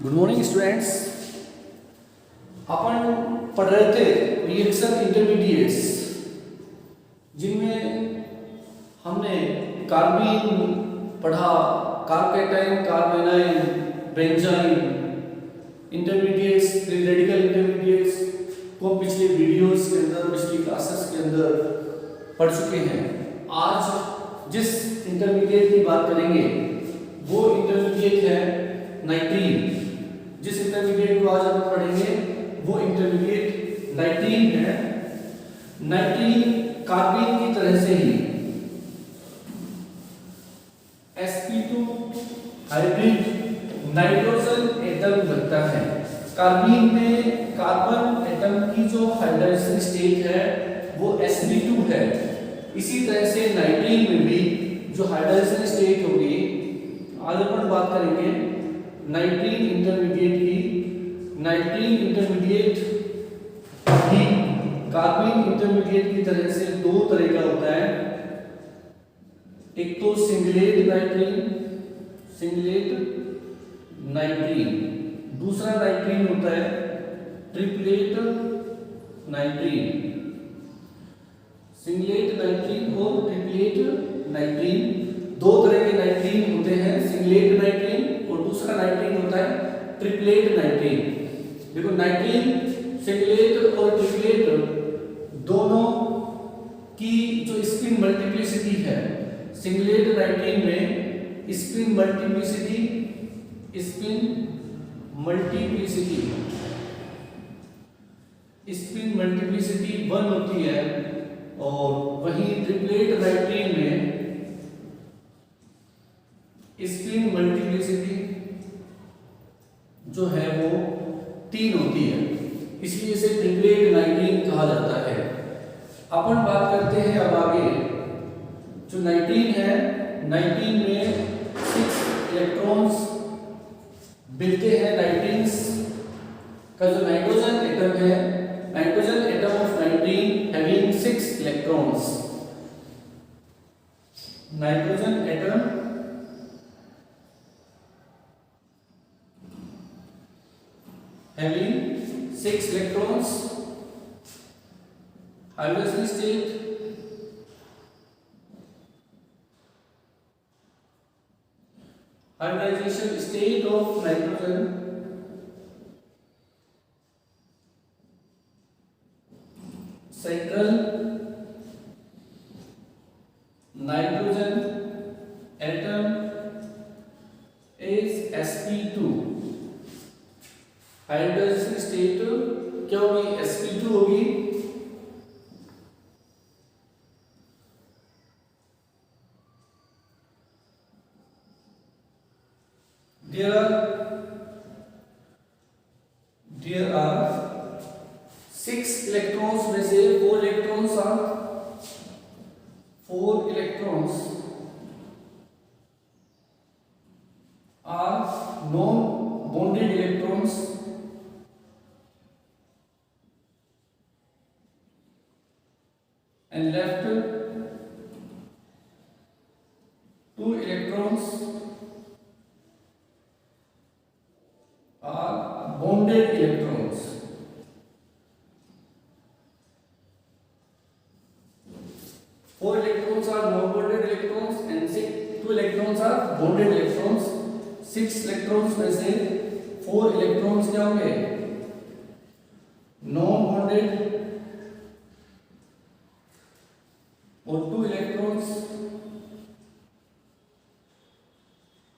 Good morning students. अपन पढ़ रहे थे रिएक्शन इंटरमीडिएट्स, जिनमें हमने कार्बीन पढ़ा, कार्बेटाइन, carbanion, benzyne, intermediates, free radical intermediates को पिछले वीडियोस के अंदर, पिछली क्लासेस के अंदर पढ़ चुके हैं। आज जिस इंटरमीडिएट की बात करेंगे वो इंटरमीडिएट है नाइट्रीन। जिस इंटरमीडिएट को आज हम पढ़ेंगे वो इंटरमीडिएट नाइट्रीन है। नाइट्रीन कार्बीन की तरह से ही sp2 हाइब्रिड नाइट्रोजन एटम लगता है। कार्बीन में कार्बन एटम की जो हाइड्रोजन स्टेट है वो sp2 है। इसी तरह से नाइट्रीन में भी जो हाइड्रोजन स्टेट होगी, आज अपन बात करेंगे नाइट्रीन इंटरमीडिएट की। नाइट्रीन इंटरमीडिएट भी कार्बन इंटरमीडिएट की तरह से दो तरह का होता है। एक तो सिंगलेट नाइट्रीन, दूसरा नाइट्रीन होता है ट्रिपलेट नाइट्रीन। सिंगलेट नाइट्रीन और ट्रिपलेट नाइट्रीन, दो तरह के नाइट्रीन होते हैं, सिंगलेट नाइट्रीन और दूसरा नाइट्रीन होता है ट्रिपलेट नाइट्रीन। देखो नाइट्रीन, सिंगलेट और ट्रिपलेट दोनों की जो स्पिन मल्टीप्लिसिटी है, सिंगलेट नाइट्रीन में स्पिन मल्टीप्लिसिटी 1 होती है, और वहीं ट्रिपलेट नाइट्रीन में स्पिन मल्टीप्लिसिटी जो है वो 3 होती है, इसलिए इसे ट्रिपलेट नाइट्रीन कहा जाता है। अपन बात करते हैं अब आगे। जो नाइट्रीन है, नाइट्रीन में 6 इलेक्ट्रॉन्स मिलते हैं। नाइट्रीन का जो नाइट्रोजन एटम है, nitrogen atom of नाइट्रीन having 6 electrons. Nitrogen atom having 6 electrons, hydrogen state, hybridization state of nitrogen, central nitrogen atom is sp2। Hydrogen state क्या होगी? sp2 होगी। there are 6 इलेक्ट्रॉन्स में से 4 electrons are non bonded electrons, and left 2 electrons are bonded electrons। 4 electrons are non-bonded electrons and 2 electrons are bonded electrons। 6 electrons में से 4 electrons क्या होंगे? non-bonded, और 2 इलेक्ट्रॉन्स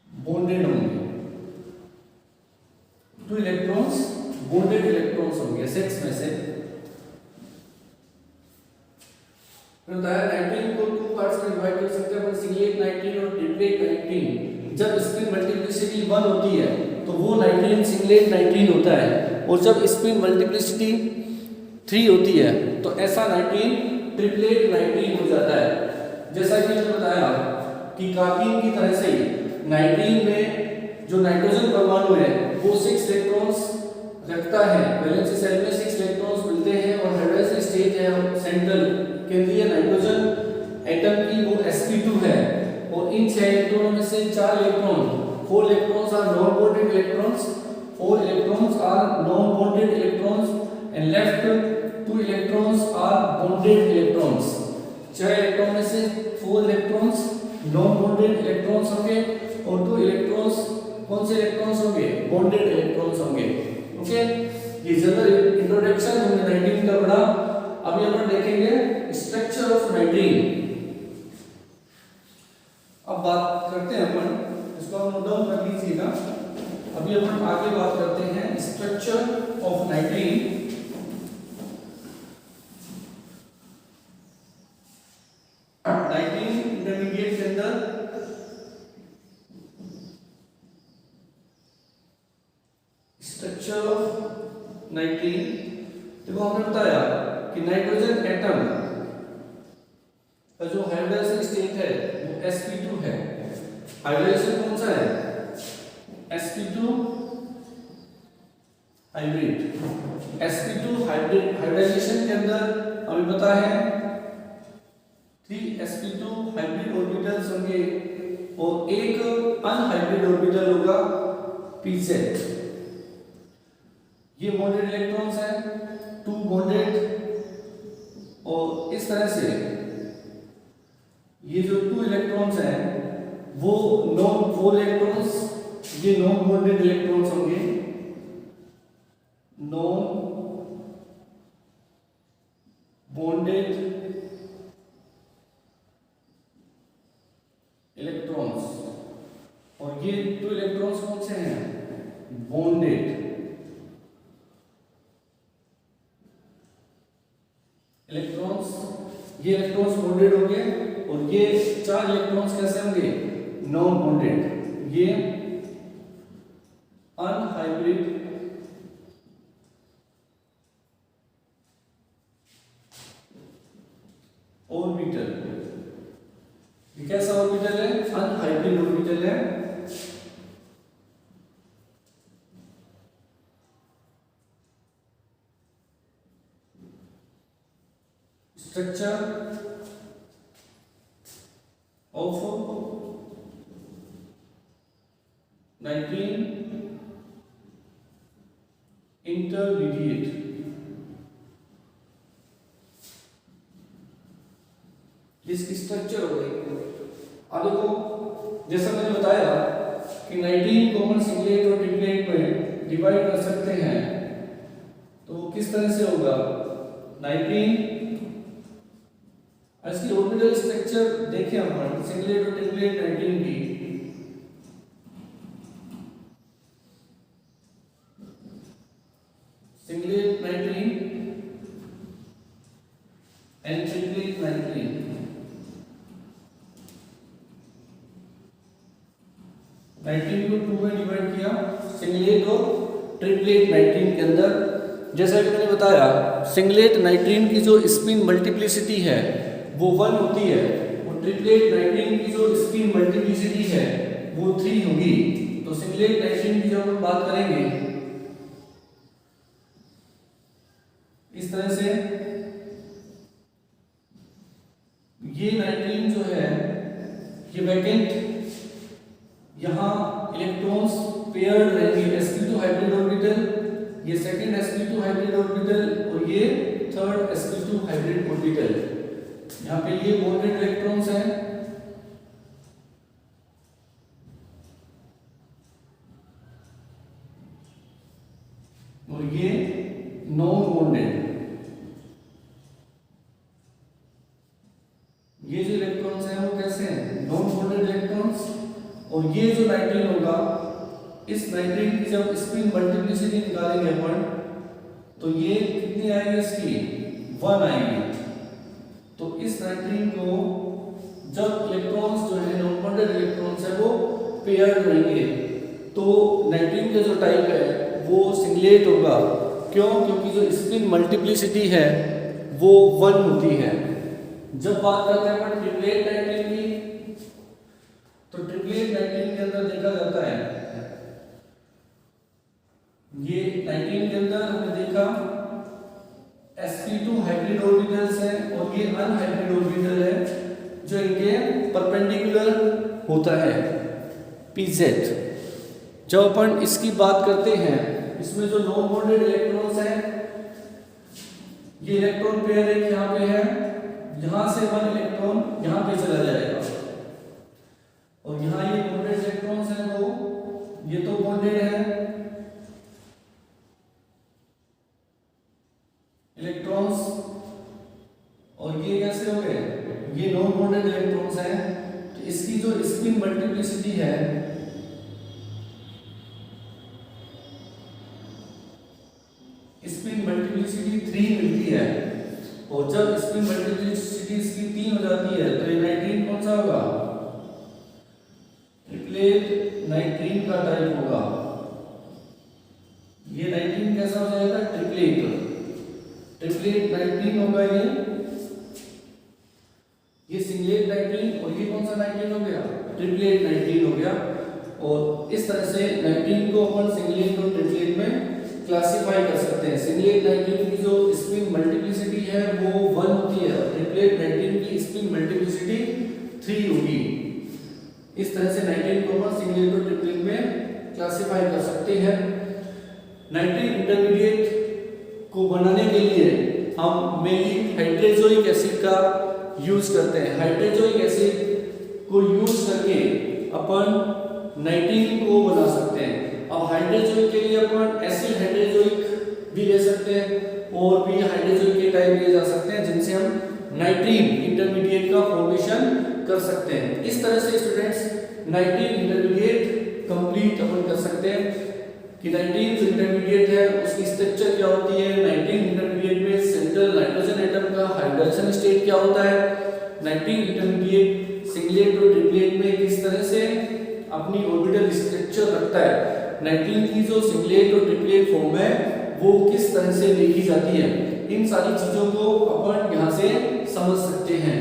बॉन्डेड होंगे। 2 इलेक्ट्रॉन्स बॉन्डेड इलेक्ट्रॉन्स होंगे 6 में से। नाइट्रीन को 2 पार्ट्स में डिवाइड कर सकते हैं अपन, सिंगलेट नाइट्रीन और ट्रिपलेट नाइट्रीन। जब स्पिन मल्टीप्लिसिटी 1 होती है तो वो नाइट्रीन सिंगलेट नाइट्रीन होता है, और जब स्पिन मल्टीप्लिसिटी 3 होती है तो ऐसा नाइट्रीन ट्रिपलेट नाइट्रीन हो जाता है। जैसा कि मैंने बताया कि कार्बीन की तरह से ही नाइट्रीन में जो नाइट्रोजन परमाणु है वो 6 इलेक्ट्रॉन्स रखता है। वैलेंसी शेल में 6 इलेक्ट्रॉन्स मिलते हैं, और हाइड्रोजन स्टेट है सेंट्रल केंद्रीय नाइट्रोजन एटम की वो sp2 है। और इन 6 इलेक्ट्रॉनों में से 4 electron 4 electrons are non-bonded electrons, electrons are non-bonded electrons and left 2 electrons are bonded electrons. 6 electron में से 4 इलेक्ट्रॉन्स नॉन बॉन्डेड इलेक्ट्रॉन्स होंगे और 2 इलेक्ट्रॉन्स कौन से इलेक्ट्रॉन्स होंगे? बॉन्डेड इलेक्ट्रॉन्स होंगे। ओके, ये जनरल इंट्रोडक्शन हमने नाइट्रीन का पढ़ा। अभी अपन देखेंगे स्ट्रक्चर ऑफ नाइट्रीन। अब बात करते हैं अपन, इसको आप नोट डाउन कर लीजिएगा। अभी अपन आगे बात करते हैं स्ट्रक्चर ऑफ नाइट्रीन। नाइट्रीन इंटरमीडिएट के अंदर स्ट्रक्चर ऑफ नाइट्रीन, देखो हमने बताया कि नाइट्रोजन एटम का जो हाइब्रिडाइजेशन स्टेट है वो sp2 है। हाइब्रिडाइजेशन कौन सा है? sp2 hybrid. sp2 हाइब्रिडाइजेशन के अंदर हमें पता है 3 sp2 हाइब्रिड ऑर्बिटल्स होंगे और एक अनहाइब्रिड ऑर्बिटल होगा pz। ये बॉन्डेड इलेक्ट्रॉन्स हैं, 2 बॉन्डेड, और इस तरह से ये जो 2 इलेक्ट्रॉन्स हैं वो नॉन 4 इलेक्ट्रॉन्स, ये नॉन बॉन्डेड इलेक्ट्रॉन्स होंगे, नॉन बॉन्डेड इलेक्ट्रॉन्स, और ये 2 इलेक्ट्रॉन्स कौन से हैं? Bonded electrons. ये इलेक्ट्रॉन्स बॉन्डेड होंगे और ये 4 इलेक्ट्रॉन्स कैसे होंगे? Non bonded. ये अनहाइब्रिड ऑर्बिटल। ये कैसा ऑर्बिटल है? अनहाइब्रिड ऑर्बिटल है। Structure of नाइट्रीन intermediate. इसकी स्ट्रक्चर हो गई। अब देखो, जैसा मैंने बताया कि नाइट्रीन को अपन सिंगलेट और ट्रिपलेट में डिवाइड कर सकते हैं, तो किस तरह से होगा? नाइट्रीन, इसकी ऑर्बिटल स्ट्रक्चर देखें अपन सिंगलेट और ट्रिपलेट नाइट्रीन की। Singlet नाइट्रीन and triplet नाइट्रीन। नाइट्रीन को 2 में डिवाइड किया, सिंगलेट और ट्रिपलेट नाइट्रीन के अंदर। जैसा कि मैंने बताया, सिंगलेट नाइट्रीन की जो स्पिन मल्टीप्लिसिटी है वो 1 होती है और ट्रिपलेट नाइट्रीन की जो स्पिन मल्टीप्लिसिटी है वो 3 होगी। तो सिंगलेट नाइट्रीन की जब हम बात करेंगे इस तरह से, ये नाइट्रीन जो है ये वैकेंट, यहाँ इलेक्ट्रॉन्स पेयर्ड रहेंगे, sp2 हाइब्रिड ऑर्बिटल, ये सेकंड sp2 हाइब्रिड ऑर्बिटल और ये थर्ड sp2 हाइब्रिड ऑर्बिटल। यहाँ पे ये बॉन्डेड इलेक्ट्रॉन्स हैं और ये नॉन बॉन्डेड। ये जो इलेक्ट्रॉन्स हैं वो कैसे हैं? Non bonded electrons. और ये जो नाइट्रीन होगा, इस नाइट्रीन की जब स्पिन मल्टीप्लिसिटी निकालेंगे अपन, तो ये कितनी आएगी? इसकी 1 आएगी। तो इस नाइट्रीन को जब इलेक्ट्रॉन्स जो है नॉन बॉन्डेड इलेक्ट्रॉन्स है वो पेयर्ड रहेंगे, तो नाइट्रीन का जो टाइप है वो सिंगलेट होगा। क्यों? क्योंकि जो स्पिन मल्टीप्लिसिटी है वो 1 होती है। जब बात करते हैं अपन ट्रिपलेट नाइट्रीन की, तो ट्रिपलेट नाइट्रीन के अंदर देखा जाता है, ये नाइट्रीन के अंदर हमने देखा sp2 हाइब्रिड ऑर्बिटल्स हैं और ये अनहाइब्रिड ऑर्बिटल है जो इनके परपेंडिकुलर होता है pz। जब अपन इसकी बात करते हैं, इसमें जो नॉन बॉन्डेड इलेक्ट्रॉन्स हैं, ये इलेक्ट्रॉन पेयर एक यहाँ पे है, यहां से 1 इलेक्ट्रॉन यहां पे चला जाएगा, और यहां ये बॉन्डेड इलेक्ट्रॉन्स हैं दो, ये तो बॉन्डेड है इलेक्ट्रॉन्स, और ये कैसे हो गए, ये नॉन बॉन्डेड इलेक्ट्रॉन्स हैं। तो इसकी जो स्पिन मल्टीप्लिसिटी है, स्पिन मल्टीप्लिसिटी 3 मिलती है, और जब स्पिन मल्टीप्लिसिटी इसकी 3 हो जाती है तो ये नाइट्रीन कौन सा होगा, ट्रिपलेट नाइट्रीन का टाइप होगा। ये नाइट्रीन कैसा हो जाएगा, ट्रिपलेट नाइट्रीन होगा ये सिंगलेट नाइट्रीन, और ये कौन सा नाइट्रीन हो गया, ट्रिपलेट नाइट्रीन हो गया। और इस तरह से नाइट्रीन को अपन सिंगलेट और ट्रिपलेट में क्लासिफाई कर सकते हैं। सिंगलेट नाइट्रीन की जो स्पिन मल्टीप्लिसिटी है वो 1 होती है, और ट्रिपलेट नाइट्रीन की स्पिन मल्टीप्लिसिटी 3 होगी। इस तरह से नाइट्रीन को अपन सिंगलेट और ट्रिपलेट में क्लासिफाई कर सकते हैं। नाइट्रीन इंटरमीडिएट को बनाने के लिए हम मेनली हाइड्रोजोइक एसिड का यूज करते हैं। हाइड्रोजोइक एसिड को यूज करके अपन नाइट्रीन को बना सकते हैं। अब हाइड्रोजोइक के लिए अपन एसिड हाइड्रोजोइक भी ले सकते हैं, और भी हाइड्रोजोइक के टाइप लिए जा सकते हैं, जिनसे हम नाइट्रीन इंटरमीडिएट का फॉर्मेशन कर सकते हैं। इस तरह से स्टूडेंट्स नाइट्रीन इंटरमीडिएट कंप्लीट अपन कर सकते हैं कि नाइट्रीन जो इंटरमीडिएट है उसकी स्ट्रक्चर क्या होती है, नाइट्रीन इंटरमीडिएट में सेंट्रल नाइट्रोजन एटम का हाइड्रोजन स्टेट क्या होता है, नाइट्रीन इंटरमीडिएट सिंगलेट और ट्रिपलेट में किस तरह से अपनी ऑर्बिटल स्ट्रक्चर रखता है, नाइट्रीन की जो सिंगलेट और ट्रिपलेट फॉर्म है वो किस तरह से देखी जाती है, इन सारी चीजों को अपन यहाँ से समझ सकते हैं।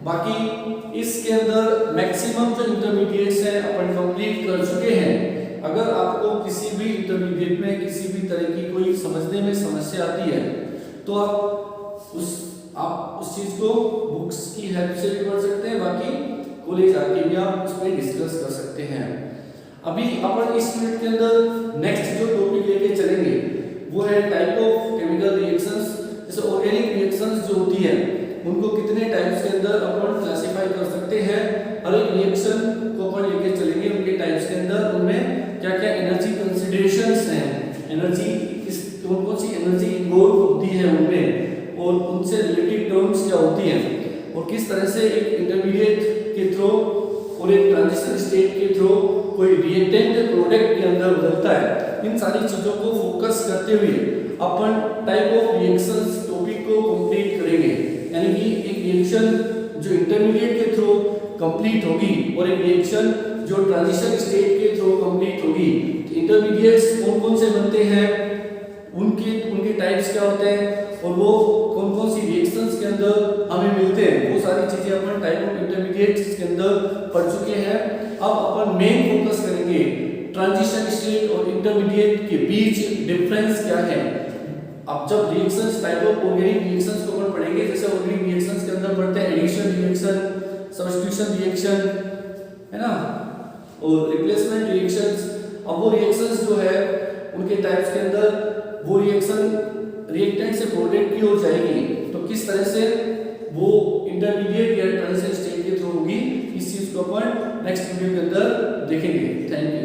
बाकी इसके अंदर मैक्सिमम जो इंटरमीडिएट्स हैं अपन कंप्लीट कर चुके हैं। अगर आपको किसी भी इंटरमीडिएट में किसी भी तरह की कोई समझने में समस्या आती है तो आप उस चीज को बुक्स की हेल्प से भी पढ़ सकते हैं, बाकी कॉलेज आके भी आप उस पर डिस्कस कर सकते हैं। अभी अपन इस यूनिट के अंदर नेक्स्ट जो टॉपिक लेके चलेंगे वो है टाइप ऑफ केमिकल रिएक्शंस। जैसे ऑर्गेनिक रिएक्शंस जो होती है उनको कितने टाइप्स के अंदर अपन क्लासिफाई कर सकते हैं। हर एक रिएक्शन को अपन लेके चलेंगे उनके टाइप्स के अंदर, उनमें क्या क्या एनर्जी कंसीडरेशंस हैं, एनर्जी किस कौन कौन सी एनर्जी इन्वॉल्व होती है उनमें, और उनसे रिलेटेड टर्म्स क्या होती हैं, और किस तरह से एक इंटरमीडिएट के थ्रू और एक ट्रांजिशन स्टेट के थ्रू कोई रिएक्टेंट प्रोडक्ट के अंदर बदलता है। इन सारी चीजों को फोकस करते हुए अपन टाइप ऑफ रिएक्शंस टॉपिक को कंप्लीट करेंगे। यानी कि एक रिएक्शन जो इंटरमीडिएट के थ्रू कंप्लीट होगी और एक रिएक्शन जो ट्रांजिशन स्टेट के थ्रू कंप्लीट होगी। इंटरमीडिएट्स कौन कौन से बनते हैं, उनके टाइप्स क्या होते हैं, और वो कौन कौन सी रिएक्शंस के अंदर हमें मिलते हैं, वो सारी चीजें अपन टाइप ऑफ इंटरमीडिएट्स के अंदर पढ़ चुके हैं। अब अपन मेन फोकस करेंगे ट्रांजिशन स्टेट और इंटरमीडिएट के बीच डिफरेंस क्या है। अब जब reactions type of organic reactions को अपन पढ़ेंगे, जैसे ऑर्गेनिक रिएक्शंस के अंदर पढ़ते हैं एडिशन रिएक्शन, सब्स्टिट्यूशन रिएक्शन, है ना, और रिप्लेसमेंट रिएक्शंस। अब वो रिएक्शंस जो है उनके टाइप्स के अंदर वो रिएक्शन रिएक्टेंट से प्रोडक्ट की ओर जाएगी, तो किस तरह से वो इंटरमीडिएट या ट्रांजिशन स्टेट के थ्रू होगी, इस चीज को अपन नेक्स्ट वीडियो के अंदर देखेंगे। Thank you.